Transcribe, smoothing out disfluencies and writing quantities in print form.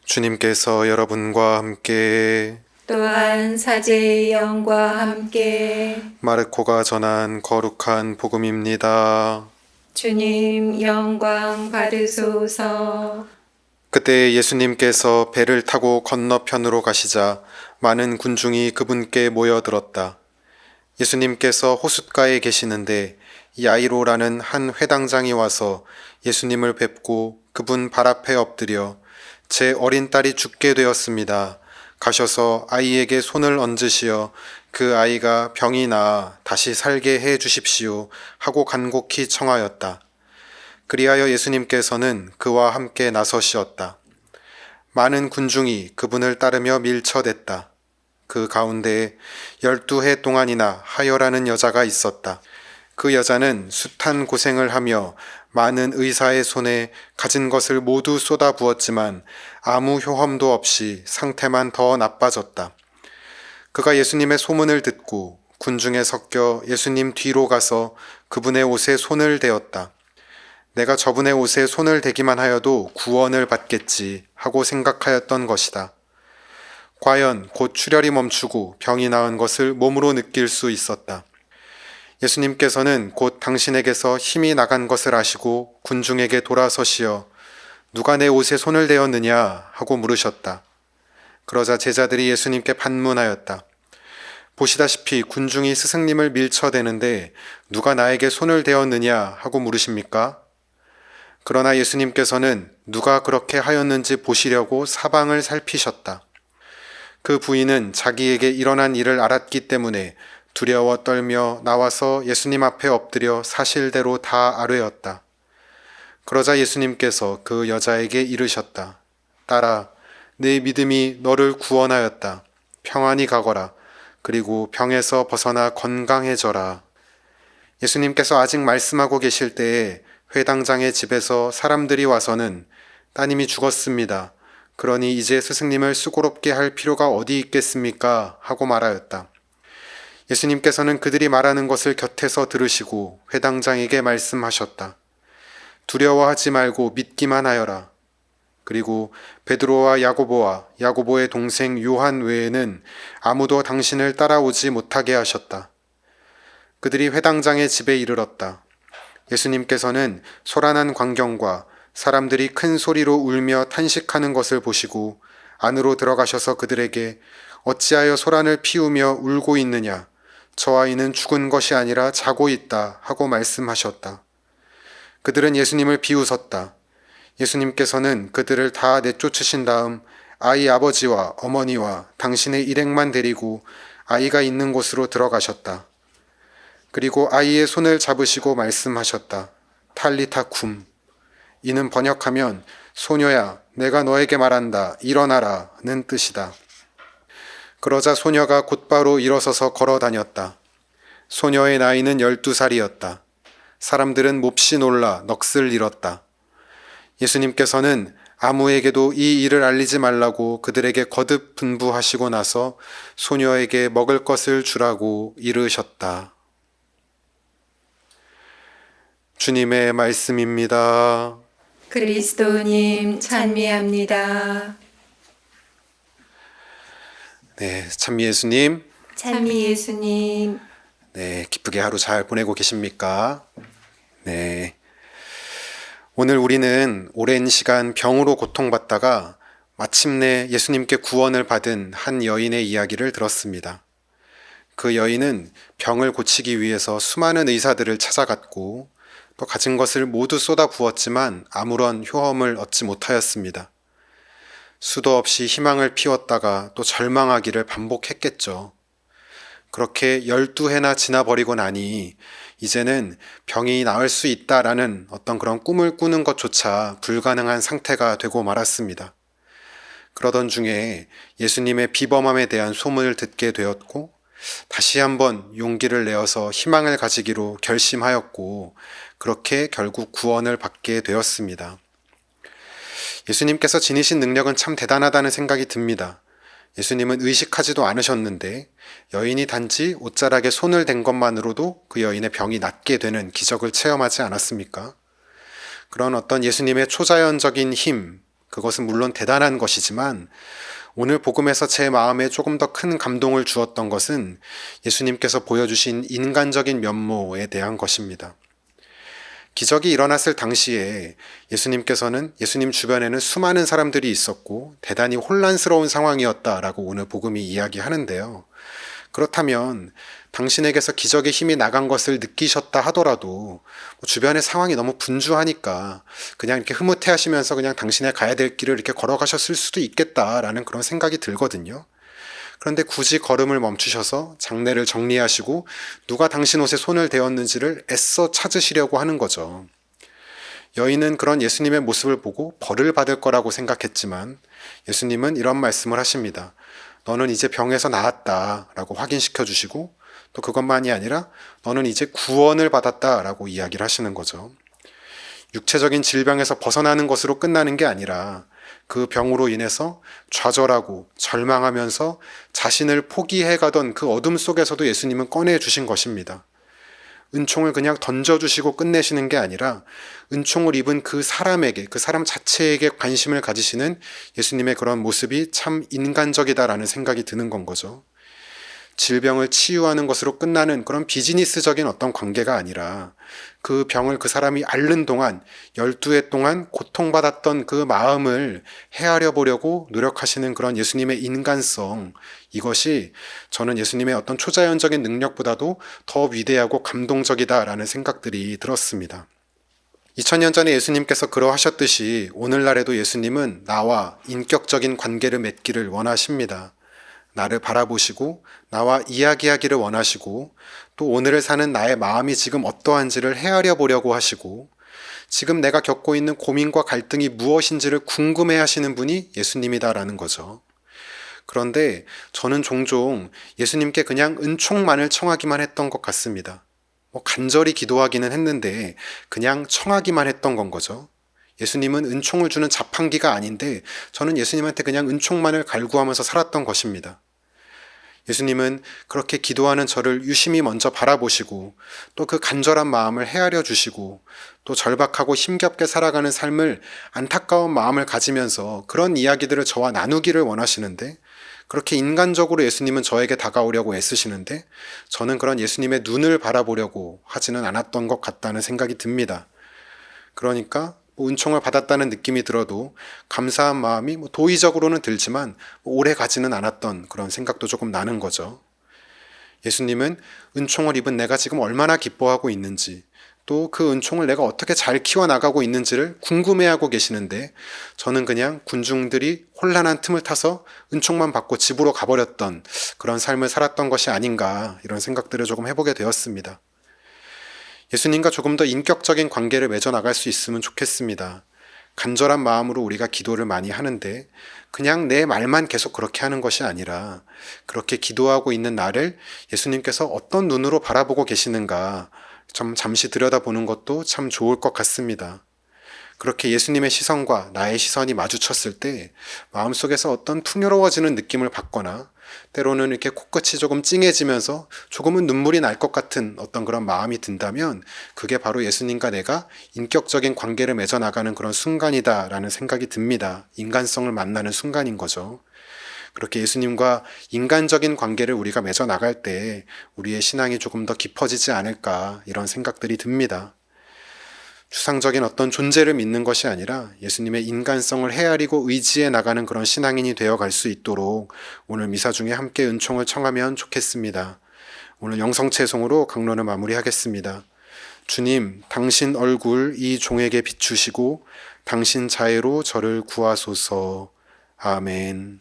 주님께서 여러분과 함께 또한 사제의 영과 함께 마르코가 전한 거룩한 복음입니다. 주님 영광 받으소서. 그때 예수님께서 배를 타고 건너편으로 가시자 많은 군중이 그분께 모여들었다. 예수님께서 호숫가에 계시는데 야이로라는 한 회당장이 와서 예수님을 뵙고 그분 발 앞에 엎드려 제 어린 딸이 죽게 되었습니다. 가셔서 아이에게 손을 얹으시어 그 아이가 병이 나아 다시 살게 해 주십시오 하고 간곡히 청하였다. 그리하여 예수님께서는 그와 함께 나서시었다. 많은 군중이 그분을 따르며 밀쳐댔다. 그 가운데에 12해 동안이나 하여라는 여자가 있었다. 그 여자는 숱한 고생을 하며 많은 의사의 손에 가진 것을 모두 쏟아부었지만 아무 효험도 없이 상태만 더 나빠졌다. 그가 예수님의 소문을 듣고 군중에 섞여 예수님 뒤로 가서 그분의 옷에 손을 대었다. 내가 저분의 옷에 손을 대기만 하여도 구원을 받겠지 하고 생각하였던 것이다. 과연 곧 출혈이 멈추고 병이 나은 것을 몸으로 느낄 수 있었다. 예수님께서는 곧 당신에게서 힘이 나간 것을 아시고 군중에게 돌아서시어 누가 내 옷에 손을 대었느냐 하고 물으셨다. 그러자 제자들이 예수님께 반문하였다. 보시다시피 군중이 스승님을 밀쳐대는데 누가 나에게 손을 대었느냐 하고 물으십니까? 그러나 예수님께서는 누가 그렇게 하였는지 보시려고 사방을 살피셨다. 그 부인은 자기에게 일어난 일을 알았기 때문에 두려워 떨며 나와서 예수님 앞에 엎드려 사실대로 다 아뢰었다. 그러자 예수님께서 그 여자에게 이르셨다. 딸아, 내 믿음이 너를 구원하였다. 평안히 가거라. 그리고 병에서 벗어나 건강해져라. 예수님께서 아직 말씀하고 계실 때에 회당장의 집에서 사람들이 와서는 따님이 죽었습니다. 그러니 이제 스승님을 수고롭게 할 필요가 어디 있겠습니까? 하고 말하였다. 예수님께서는 그들이 말하는 것을 곁에서 들으시고 회당장에게 말씀하셨다. 두려워하지 말고 믿기만 하여라. 그리고 베드로와 야고보와 야고보의 동생 요한 외에는 아무도 당신을 따라오지 못하게 하셨다. 그들이 회당장의 집에 이르렀다. 예수님께서는 소란한 광경과 사람들이 큰 소리로 울며 탄식하는 것을 보시고 안으로 들어가셔서 그들에게 어찌하여 소란을 피우며 울고 있느냐? 저 아이는 죽은 것이 아니라 자고 있다 하고 말씀하셨다. 그들은 예수님을 비웃었다. 예수님께서는 그들을 다 내쫓으신 다음 아이 아버지와 어머니와 당신의 일행만 데리고 아이가 있는 곳으로 들어가셨다. 그리고 아이의 손을 잡으시고 말씀하셨다. 탈리타 쿰. 이는 번역하면 소녀야, 내가 너에게 말한다. 일어나라는 뜻이다. 그러자 소녀가 곧바로 일어서서 걸어 다녔다. 소녀의 나이는 12살이었다. 사람들은 몹시 놀라 넋을 잃었다. 예수님께서는 아무에게도 이 일을 알리지 말라고 그들에게 거듭 분부하시고 나서 소녀에게 먹을 것을 주라고 이르셨다. 주님의 말씀입니다. 그리스도님 찬미합니다. 네, 찬미 예수님. 찬미 예수님. 네, 기쁘게 하루 잘 보내고 계십니까? 네. 오늘 우리는 오랜 시간 병으로 고통받다가 마침내 예수님께 구원을 받은 한 여인의 이야기를 들었습니다. 그 여인은 병을 고치기 위해서 수많은 의사들을 찾아갔고 또 가진 것을 모두 쏟아 부었지만 아무런 효험을 얻지 못하였습니다. 수도 없이 희망을 피웠다가 또 절망하기를 반복했겠죠. 그렇게 12해나 지나버리고 나니 이제는 병이 나을 수 있다라는 어떤 그런 꿈을 꾸는 것조차 불가능한 상태가 되고 말았습니다. 그러던 중에 예수님의 비범함에 대한 소문을 듣게 되었고 다시 한번 용기를 내어서 희망을 가지기로 결심하였고 그렇게 결국 구원을 받게 되었습니다. 예수님께서 지니신 능력은 참 대단하다는 생각이 듭니다. 예수님은 의식하지도 않으셨는데 여인이 단지 옷자락에 손을 댄 것만으로도 그 여인의 병이 낫게 되는 기적을 체험하지 않았습니까? 그런 어떤 예수님의 초자연적인 힘, 그것은 물론 대단한 것이지만 오늘 복음에서 제 마음에 조금 더 큰 감동을 주었던 것은 예수님께서 보여주신 인간적인 면모에 대한 것입니다. 기적이 일어났을 당시에 예수님께서는 예수님 주변에는 수많은 사람들이 있었고 대단히 혼란스러운 상황이었다라고 오늘 복음이 이야기하는데요. 그렇다면 당신에게서 기적의 힘이 나간 것을 느끼셨다 하더라도 주변의 상황이 너무 분주하니까 그냥 이렇게 흐뭇해하시면서 그냥 당신의 가야 될 길을 이렇게 걸어가셨을 수도 있겠다라는 그런 생각이 들거든요. 그런데 굳이 걸음을 멈추셔서 장례를 정리하시고 누가 당신 옷에 손을 대었는지를 애써 찾으시려고 하는 거죠. 여인은 그런 예수님의 모습을 보고 벌을 받을 거라고 생각했지만 예수님은 이런 말씀을 하십니다. 너는 이제 병에서 나았다 라고 확인시켜 주시고 또 그것만이 아니라 너는 이제 구원을 받았다 라고 이야기를 하시는 거죠. 육체적인 질병에서 벗어나는 것으로 끝나는 게 아니라 그 병으로 인해서 좌절하고 절망하면서 자신을 포기해가던 그 어둠 속에서도 예수님은 꺼내주신 것입니다. 은총을 그냥 던져주시고 끝내시는 게 아니라 은총을 입은 그 사람에게, 그 사람 자체에게 관심을 가지시는 예수님의 그런 모습이 참 인간적이다라는 생각이 드는 건 거죠. 질병을 치유하는 것으로 끝나는 그런 비즈니스적인 어떤 관계가 아니라 그 병을 그 사람이 앓는 동안 12해 동안 고통받았던 그 마음을 헤아려 보려고 노력하시는 그런 예수님의 인간성, 이것이 저는 예수님의 어떤 초자연적인 능력보다도 더 위대하고 감동적이다라는 생각들이 들었습니다. 2000년 전에 예수님께서 그러하셨듯이 오늘날에도 예수님은 나와 인격적인 관계를 맺기를 원하십니다. 나를 바라보시고 나와 이야기하기를 원하시고 또 오늘을 사는 나의 마음이 지금 어떠한지를 헤아려 보려고 하시고 지금 내가 겪고 있는 고민과 갈등이 무엇인지를 궁금해 하시는 분이 예수님이다라는 거죠. 그런데 저는 종종 예수님께 그냥 은총만을 청하기만 했던 것 같습니다. 간절히 기도하기는 했는데 그냥 청하기만 했던 건 거죠. 예수님은 은총을 주는 자판기가 아닌데 저는 예수님한테 그냥 은총만을 갈구하면서 살았던 것입니다. 예수님은 그렇게 기도하는 저를 유심히 먼저 바라보시고 또 그 간절한 마음을 헤아려 주시고 또 절박하고 힘겹게 살아가는 삶을 안타까운 마음을 가지면서 그런 이야기들을 저와 나누기를 원하시는데 그렇게 인간적으로 예수님은 저에게 다가오려고 애쓰시는데 저는 그런 예수님의 눈을 바라보려고 하지는 않았던 것 같다는 생각이 듭니다. 그러니까 은총을 받았다는 느낌이 들어도 감사한 마음이 도의적으로는 들지만 오래 가지는 않았던 그런 생각도 조금 나는 거죠. 예수님은 은총을 입은 내가 지금 얼마나 기뻐하고 있는지 또 그 은총을 내가 어떻게 잘 키워나가고 있는지를 궁금해하고 계시는데 저는 그냥 군중들이 혼란한 틈을 타서 은총만 받고 집으로 가버렸던 그런 삶을 살았던 것이 아닌가 이런 생각들을 조금 해보게 되었습니다. 예수님과 조금 더 인격적인 관계를 맺어나갈 수 있으면 좋겠습니다. 간절한 마음으로 우리가 기도를 많이 하는데 그냥 내 말만 계속 그렇게 하는 것이 아니라 그렇게 기도하고 있는 나를 예수님께서 어떤 눈으로 바라보고 계시는가 좀 잠시 들여다보는 것도 참 좋을 것 같습니다. 그렇게 예수님의 시선과 나의 시선이 마주쳤을 때 마음속에서 어떤 풍요로워지는 느낌을 받거나 때로는 이렇게 코끝이 조금 찡해지면서 조금은 눈물이 날 것 같은 어떤 그런 마음이 든다면 그게 바로 예수님과 내가 인격적인 관계를 맺어나가는 그런 순간이다라는 생각이 듭니다. 인간성을 만나는 순간인 거죠. 그렇게 예수님과 인간적인 관계를 우리가 맺어나갈 때 우리의 신앙이 조금 더 깊어지지 않을까 이런 생각들이 듭니다. 추상적인 어떤 존재를 믿는 것이 아니라 예수님의 인간성을 헤아리고 의지해 나가는 그런 신앙인이 되어갈 수 있도록 오늘 미사 중에 함께 은총을 청하면 좋겠습니다. 오늘 영성채송으로 강론을 마무리하겠습니다. 주님, 당신 얼굴 이 종에게 비추시고 당신 자애로 저를 구하소서. 아멘.